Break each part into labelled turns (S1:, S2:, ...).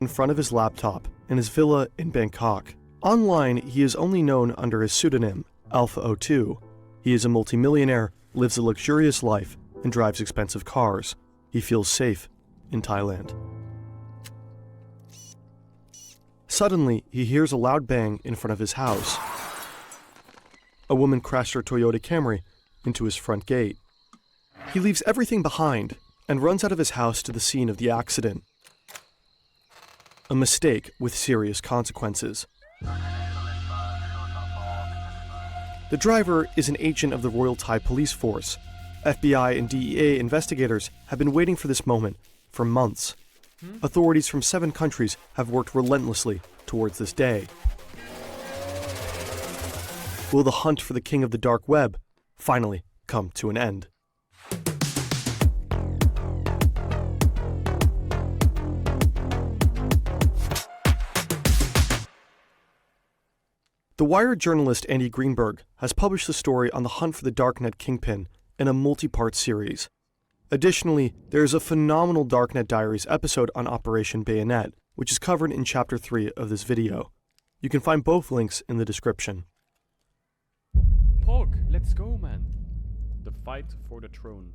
S1: in front of his laptop in his villa in Bangkok. Online, he is only known under his pseudonym, Alpha02. He is a multimillionaire, lives a luxurious life, and drives expensive cars. He feels safe in Thailand. Suddenly, he hears a loud bang in front of his house. A woman crashed her Toyota Camry into his front gate. He leaves everything behind and runs out of his house to the scene of the accident. A mistake with serious consequences. The driver is an agent of the Royal Thai Police Force. FBI and DEA investigators have been waiting for this moment for months. Authorities from 7 countries have worked relentlessly towards this day. Will the hunt for the king of the dark web finally come to an end? The Wired journalist Andy Greenberg has published the story on the hunt for the darknet kingpin in a multi-part series. Additionally, there is a phenomenal Darknet Diaries episode on Operation Bayonet, which is covered in Chapter 3 of this video. You can find both links in the description.
S2: Pog, let's go, man. The fight for the throne.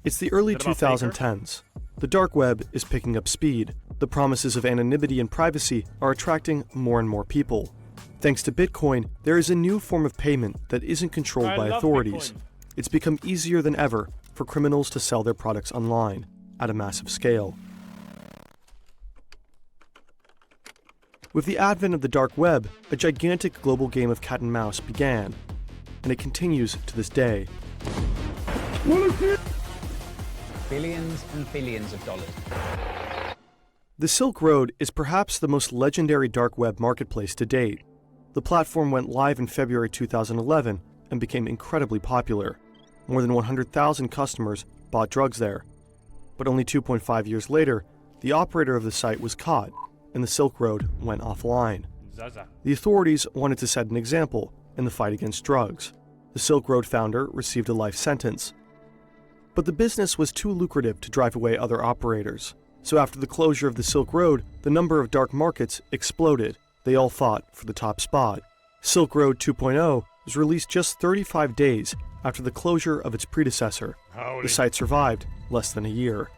S1: It's the early 2010s. The dark web is picking up speed. The promises of anonymity and privacy are attracting more and more people. Thanks to Bitcoin, there is a new form of payment that isn't controlled by authorities.
S2: Bitcoin.
S1: It's become easier than ever for criminals to sell their products online at a massive scale. With the advent of the dark web, a gigantic global game of cat and mouse began, and it continues to this day.
S3: Billions and billions of dollars.
S1: The Silk Road is perhaps the most legendary dark web marketplace to date. The platform went live in February 2011 and became incredibly popular. More than 100,000 customers bought drugs there. But only 2.5 years later, the operator of the site was caught, and the Silk Road went offline. The authorities wanted to set an example in the fight against drugs. The Silk Road founder received a life sentence. But the business was too lucrative to drive away other operators. So after the closure of the Silk Road, the number of dark markets exploded. They all fought for the top spot. Silk Road 2.0 was released just 35 days after the closure of its predecessor. The site survived less than a year.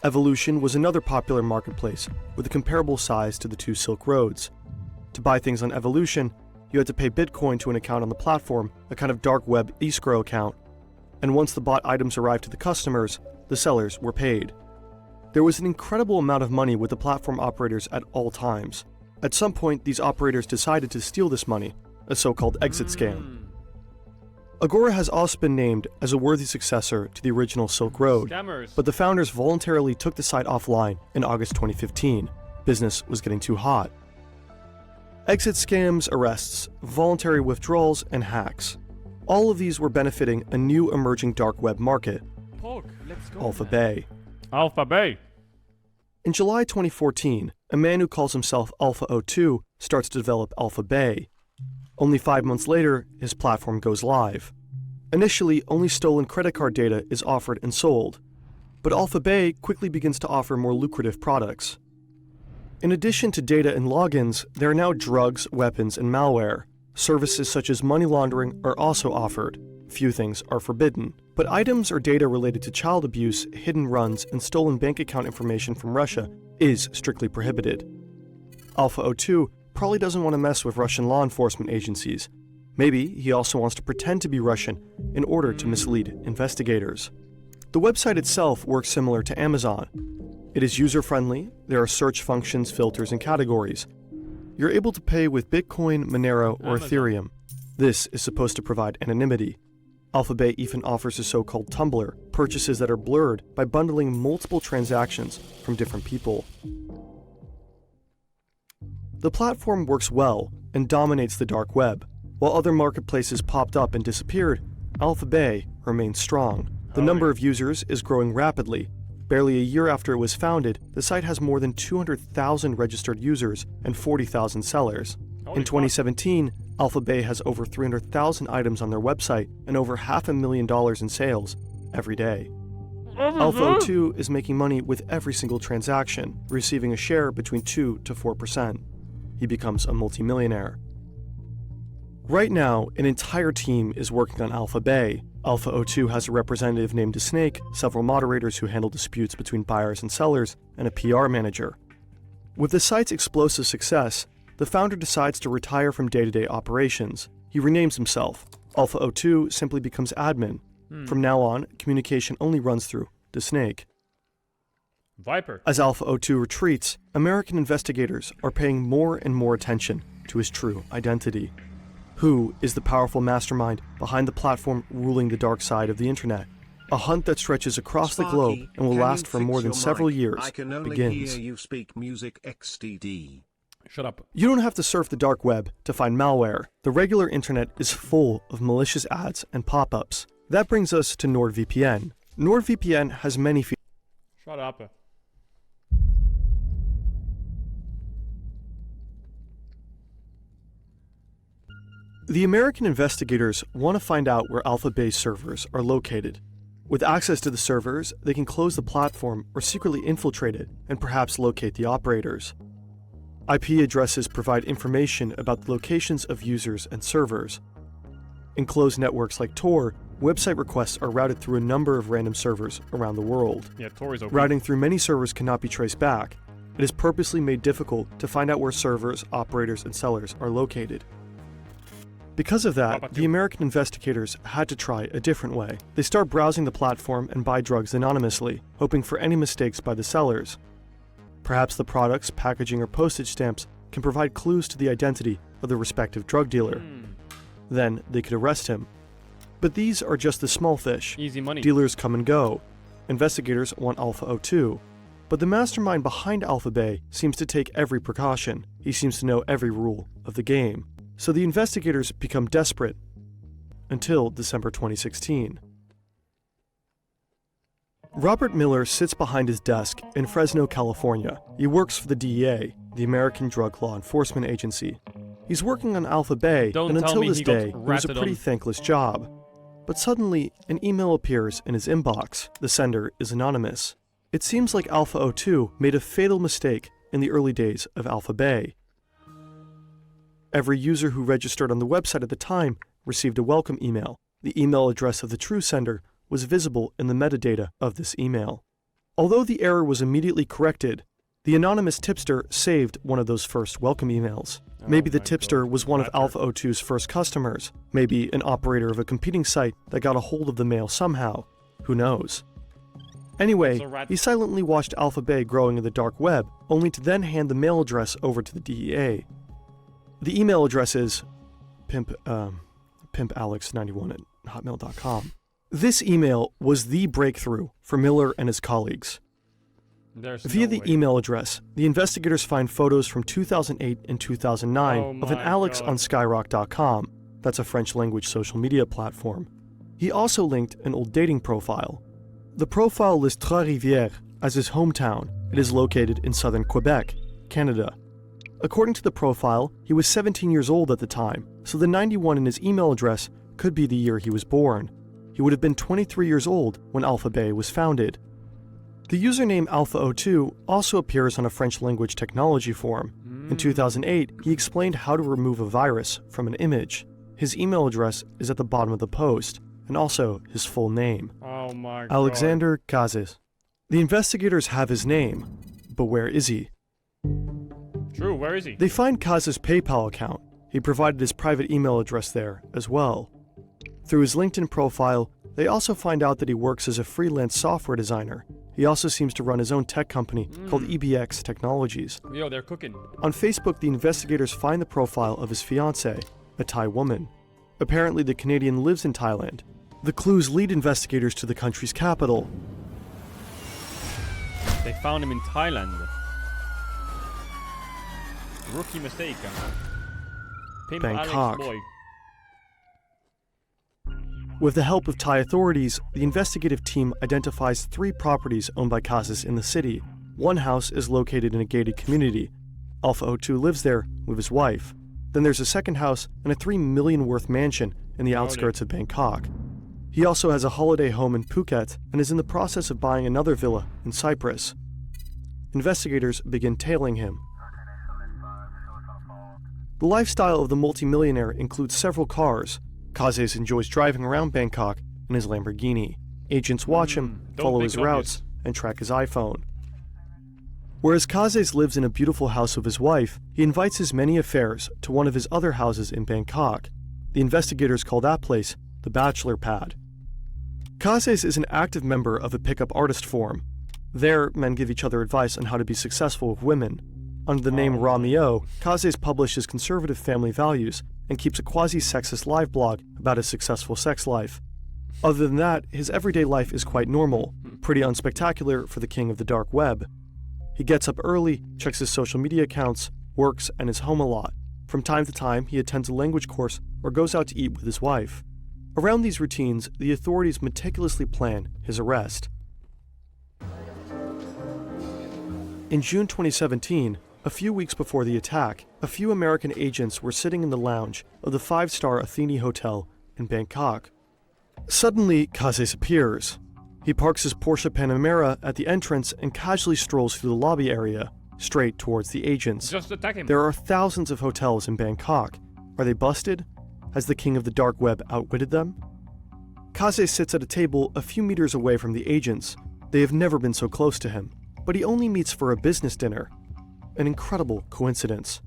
S1: Evolution was another popular marketplace with a comparable size to the 2 Silk Roads. To buy things on Evolution, you had to pay Bitcoin to an account on the platform, a kind of dark web escrow account. And once the bought items arrived to the customers, the sellers were paid. There was an incredible amount of money with the platform operators at all times. At some point, these operators decided to steal this money, a so-called exit scam. Agora has also been named as a worthy successor to the original Silk Road, but the founders voluntarily took the site offline in August 2015. Business was getting too hot. Exit scams, arrests, voluntary withdrawals, and hacks. All of these were benefiting a new emerging dark web market, Alpha Bay.
S2: Alpha Bay.
S1: In July 2014, a man who calls himself Alpha02 starts to develop Alpha Bay. Only 5 months later, his platform goes live. Initially, only stolen credit card data is offered and sold, but Alpha Bay quickly begins to offer more lucrative products. In addition to data and logins, there are now drugs, weapons, and malware. Services such as money laundering are also offered. Few things are forbidden, but items or data related to child abuse, hidden runs, and stolen bank account information from Russia is strictly prohibited. Alpha02 probably doesn't want to mess with Russian law enforcement agencies. Maybe he also wants to pretend to be Russian in order to mislead investigators. The website itself works similar to Amazon. It is user-friendly, there are search functions, filters, and categories. You're able to pay with Bitcoin, Monero, or Ethereum. This is supposed to provide anonymity. Alpha Bay even offers a so-called tumbler, purchases that are blurred by bundling multiple transactions from different people. The platform works well and dominates the dark web. While other marketplaces popped up and disappeared, Alpha Bay remains strong. The number of users is growing rapidly. Barely a year after it was founded, the site has more than 200,000 registered users and 40,000 sellers. In 2017, Alpha Bay has over 300,000 items on their website and over $500,000 in sales every day. Alpha 02 is making money with every single transaction, receiving a share between 2 to 4%. He becomes a multimillionaire. Right now, an entire team is working on Alpha Bay. Alpha 02 has a representative named Snake, several moderators who handle disputes between buyers and sellers, and a PR manager. With the site's explosive success, the founder decides to retire from day-to-day operations. He renames himself. Alpha 02 simply becomes admin. From now on, communication only runs through the Snake.
S2: Viper.
S1: As Alpha 02 retreats, American investigators are paying more and more attention to his true identity. Who is the powerful mastermind behind the platform ruling the dark side of the internet? A hunt that stretches across the globe and will last for more than several years begins.
S4: Hear you speak music XTD.
S2: Shut up.
S1: You don't have to surf the dark web to find malware. The regular internet is full of malicious ads and pop-ups. That brings us to NordVPN. NordVPN has many features.
S2: Shut up.
S1: The American investigators want to find out where Alpha Bay servers are located. With access to the servers, they can close the platform or secretly infiltrate it and perhaps locate the operators. IP addresses provide information about the locations of users and servers. In closed networks like Tor, website requests are routed through a number of random servers around the world.
S2: Yeah, Tor is open.
S1: Routing through many servers cannot be traced back. It is purposely made difficult to find out where servers, operators, and sellers are located. Because of that, the American investigators had to try a different way. They start browsing the platform and buy drugs anonymously, hoping for any mistakes by the sellers. Perhaps the products, packaging, or postage stamps can provide clues to the identity of the respective drug dealer. Then they could arrest him. But these are just the small fish.
S2: Easy money.
S1: Dealers come and go. Investigators want Alpha 02. But the mastermind behind Alpha Bay seems to take every precaution. He seems to know every rule of the game. So the investigators become desperate until December 2016. Robert Miller sits behind his desk in Fresno, California. He works for the DEA, the American Drug Law Enforcement Agency. He's working on Alpha Bay, and until this day, it was a pretty thankless job. But suddenly, an email appears in his inbox. The sender is anonymous. It seems like Alpha 02 made a fatal mistake in the early days of Alpha Bay. Every user who registered on the website at the time received a welcome email. The email address of the true sender was visible in the metadata of this email. Although the error was immediately corrected, the anonymous tipster saved one of those first welcome emails. Maybe the tipster was one of Alpha 02's first customers. Maybe an operator of a competing site that got a hold of the mail somehow. Who knows? Anyway, he silently watched Alpha Bay growing in the dark web, only to then hand the mail address over to the DEA. The email address is pimpalex91@hotmail.com. This email was the breakthrough for Miller and his colleagues. Via the email address, the investigators find photos from 2008 and 2009 of an Alex on Skyrock.com. That's a French-language social media platform. He also linked an old dating profile. The profile lists Trois-Rivières as his hometown. It is located in southern Quebec, Canada. According to the profile, he was 17 years old at the time, so the 91 in his email address could be the year he was born. He would have been 23 years old when Alpha Bay was founded. The username Alpha 02 also appears on a French-language technology forum. In 2008, he explained how to remove a virus from an image. His email address is at the bottom of the post, and also his full name.
S2: Oh my God.
S1: Alexander Kazis. The investigators have his name, but where is he?
S2: True, where is he?
S1: They find Kaz's PayPal account. He provided his private email address there as well. Through his LinkedIn profile, they also find out that he works as a freelance software designer. He also seems to run his own tech company called EBX Technologies.
S2: Yo, they're cooking.
S1: On Facebook, the investigators find the profile of his fiancée, a Thai woman. Apparently, the Canadian lives in Thailand. The clues lead investigators to the country's capital.
S2: They found him in Thailand. Rookie mistake. Pimp
S1: Bangkok.
S2: Alex boy.
S1: With the help of Thai authorities, the investigative team identifies 3 properties owned by Kazis in the city. One house is located in a gated community. Alpha 02 lives there with his wife. Then there's a second house and a $3 million worth mansion in the outskirts of Bangkok. He also has a holiday home in Phuket and is in the process of buying another villa in Cyprus. Investigators begin tailing him. The lifestyle of the multimillionaire includes several cars. Caedrel enjoys driving around Bangkok in his Lamborghini. Agents watch him, follow his routes, and track his iPhone. Whereas Caedrel lives in a beautiful house with his wife, he invites his many affairs to one of his other houses in Bangkok. The investigators call that place the Bachelor Pad. Caedrel is an active member of a pickup artist forum. There, men give each other advice on how to be successful with women. Under the name Romeo, Caedrel publishes conservative family values and keeps a quasi-sexist live blog about his successful sex life. Other than that, his everyday life is quite normal, pretty unspectacular for the king of the dark web. He gets up early, checks his social media accounts, works, and is home a lot. From time to time, he attends a language course or goes out to eat with his wife. Around these routines, the authorities meticulously plan his arrest. In June 2017, a few weeks before the attack, a few American agents were sitting in the lounge of the 5-star Athene Hotel in Bangkok. Suddenly, Caedrel appears. He parks his Porsche Panamera at the entrance and casually strolls through the lobby area, straight towards the agents.
S2: Just attack him.
S1: There are thousands of hotels in Bangkok. Are they busted? Has the king of the dark web outwitted them? Caedrel sits at a table a few meters away from the agents. They have never been so close to him, but he only meets for a business dinner. An incredible coincidence.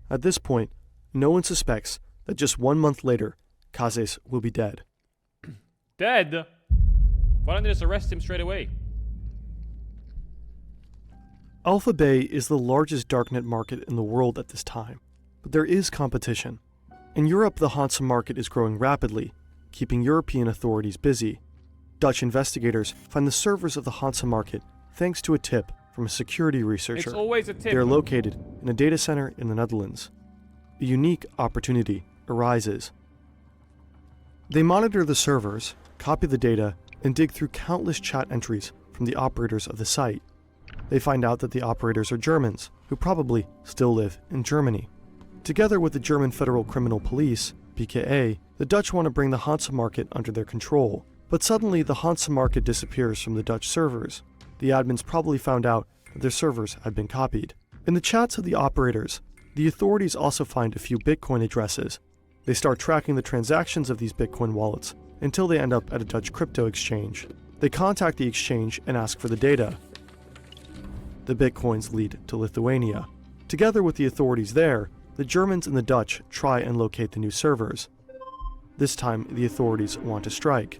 S1: At this point, no one suspects that just 1 month later, Caedrel will be dead.
S2: Dead? Why don't they just arrest him straight away?
S1: Alpha Bay is the largest darknet market in the world at this time, but there is competition. In Europe, the Hansa market is growing rapidly, keeping European authorities busy. Dutch investigators find the servers of the Hansa market thanks to a tip from a security researcher.
S2: It's always a tip.
S1: They are located in a data center in the Netherlands. A unique opportunity arises. They monitor the servers, copy the data, and dig through countless chat entries from the operators of the site. They find out that the operators are Germans, who probably still live in Germany. Together with the German Federal Criminal Police, BKA, the Dutch want to bring the Hansa market under their control. But suddenly, the Hansa market disappears from the Dutch servers. The admins probably found out that their servers had been copied. In the chats of the operators, the authorities also find a few Bitcoin addresses. They start tracking the transactions of these Bitcoin wallets until they end up at a Dutch crypto exchange. They contact the exchange and ask for the data. The Bitcoins lead to Lithuania. Together with the authorities there, the Germans and the Dutch try and locate the new servers. This time, the authorities want to strike.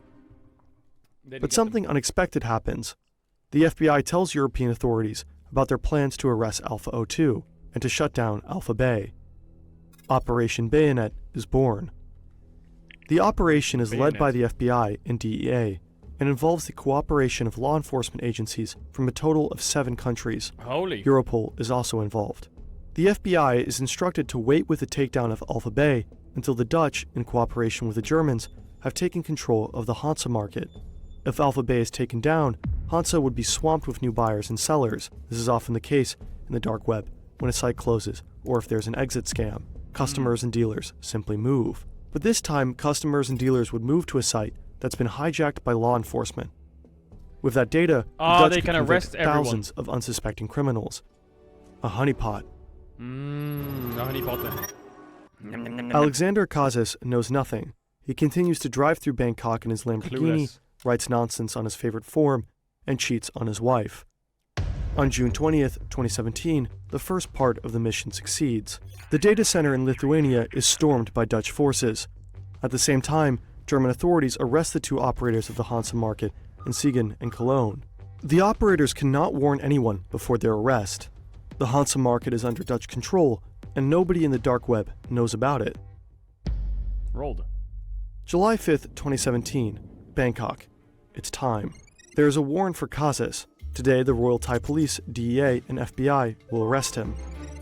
S1: But something unexpected happens. The FBI tells European authorities about their plans to arrest Alpha 02 and to shut down Alpha Bay. Operation Bayonet is born. The operation is led by the FBI and DEA and involves the cooperation of law enforcement agencies from a total of 7 countries.
S2: Holy.
S1: Europol is also involved. The FBI is instructed to wait with the takedown of Alpha Bay until the Dutch, in cooperation with the Germans, have taken control of the Hansa market. If Alpha Bay is taken down, Hansa would be swamped with new buyers and sellers. This is often the case in the dark web when a site closes or if there's an exit scam. Customers and dealers simply move. But this time, customers and dealers would move to a site that's been hijacked by law enforcement. With that data, the Dutch
S2: they
S1: could
S2: can arrest
S1: convict
S2: everyone.
S1: thousands of unsuspecting criminals. A honeypot.
S2: A honeypot then.
S1: Alexander Caedrel knows nothing. He continues to drive through Bangkok in his Lamborghini,
S2: Clueless.
S1: writes nonsense on his favorite forum, and cheats on his wife. On June 20th, 2017, the first part of the mission succeeds. The data center in Lithuania is stormed by Dutch forces. At the same time, German authorities arrest the 2 operators of the Hansa market in Siegen and Cologne. The operators cannot warn anyone before their arrest. The Hansa market is under Dutch control, and nobody in the dark web knows about it.
S2: Rolled.
S1: July 5th, 2017, Bangkok. It's time. There is a warrant for Caedrel. Today, the Royal Thai Police, DEA, and FBI will arrest him.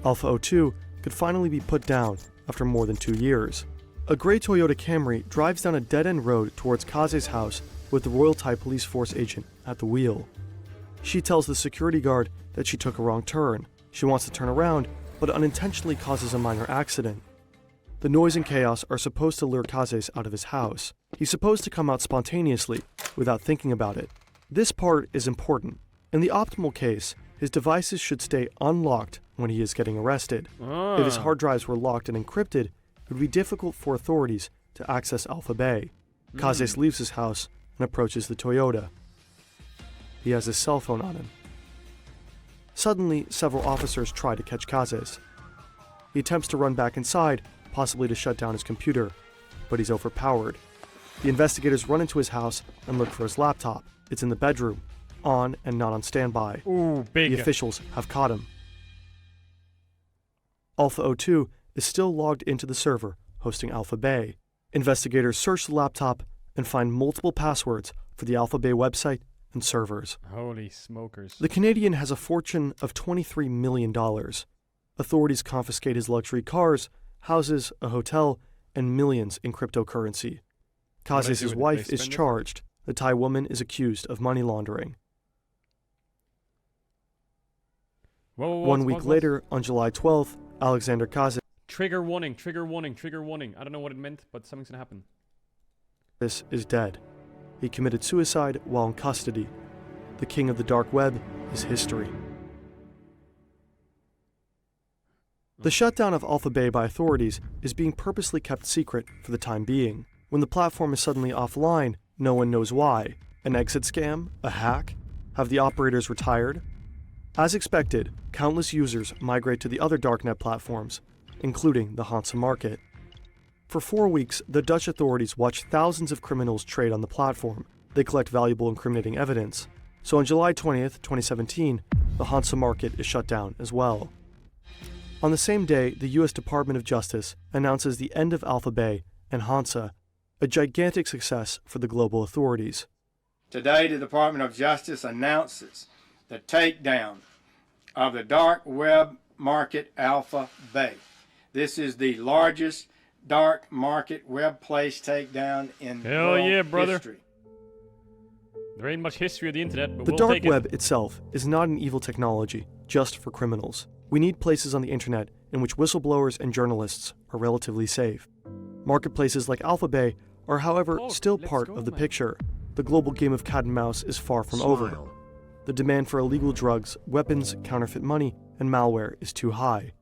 S1: Alpha 02 could finally be put down after more than 2 years. A gray Toyota Camry drives down a dead-end road towards Caedrel's house with the Royal Thai Police Force agent at the wheel. She tells the security guard that she took a wrong turn. She wants to turn around, but unintentionally causes a minor accident. The noise and chaos are supposed to lure Kazes out of his house. He's supposed to come out spontaneously, without thinking about it. This part is important. In the optimal case, his devices should stay unlocked when he is getting arrested. If his hard drives were locked and encrypted, it would be difficult for authorities to access Alpha Bay. Kazes leaves his house and approaches the Toyota. He has his cell phone on him. Suddenly, several officers try to catch Kazes. He attempts to run back inside, possibly to shut down his computer, but he's overpowered. The investigators run into his house and look for his laptop. It's in the bedroom, on and not on standby.
S2: Ooh, big.
S1: The officials have caught him. Alpha 02 is still logged into the server hosting Alpha Bay. Investigators search the laptop and find multiple passwords for the Alpha Bay website and servers.
S2: Holy smokers.
S1: The Canadian has a fortune of $23 million. Authorities confiscate his luxury cars, houses, a hotel, and millions in cryptocurrency. Kazes' wife is charged. The Thai woman is accused of money laundering.
S2: Whoa,
S1: 1 week later, on July 12th, Alexander Kazes
S2: Trigger warning, trigger warning, trigger warning. I don't know what it meant, but something's gonna happen.
S1: is dead. He committed suicide while in custody. The king of the dark web is history. The shutdown of Alpha Bay by authorities is being purposely kept secret for the time being. When the platform is suddenly offline, no one knows why. An exit scam? A hack? Have the operators retired? As expected, countless users migrate to the other darknet platforms, including the Hansa market. For 4 weeks, the Dutch authorities watch thousands of criminals trade on the platform. They collect valuable incriminating evidence. So on July 20th, 2017, the Hansa market is shut down as well. On the same day, the US Department of Justice announces the end of Alpha Bay and Hansa, a gigantic success for the global authorities.
S5: Today, the Department of Justice announces the takedown of the dark web market Alpha Bay. This is the largest dark market web place takedown in world history.
S2: There ain't much history of the internet, but
S1: The
S2: we'll
S1: dark
S2: take it.
S1: web itself is not an evil technology just for criminals. We need places on the internet in which whistleblowers and journalists are relatively safe. Marketplaces like Alpha Bay are, however, still part of the picture. The global game of cat and mouse is far from over. The demand for illegal drugs, weapons, counterfeit money, and malware is too high.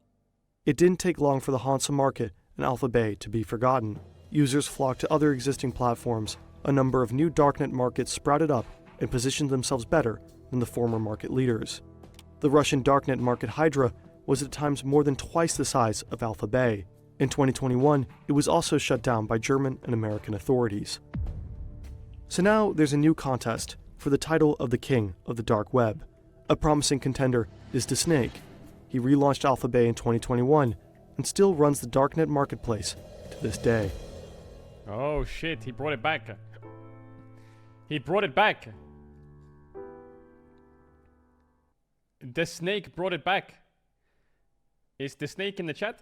S1: It didn't take long for the Hansa market and Alpha Bay to be forgotten. Users flocked to other existing platforms. A number of new darknet markets sprouted up and positioned themselves better than the former market leaders. The Russian darknet market Hydra was at times more than twice the size of Alpha Bay. In 2021, it was also shut down by German and American authorities. So now there's a new contest for the title of the king of the dark web. A promising contender is DeSnake. He relaunched Alpha Bay in 2021 and still runs the darknet marketplace to this day.
S2: Oh shit, he brought it back. He brought it back. The snake brought it back. Is the snake in the chat?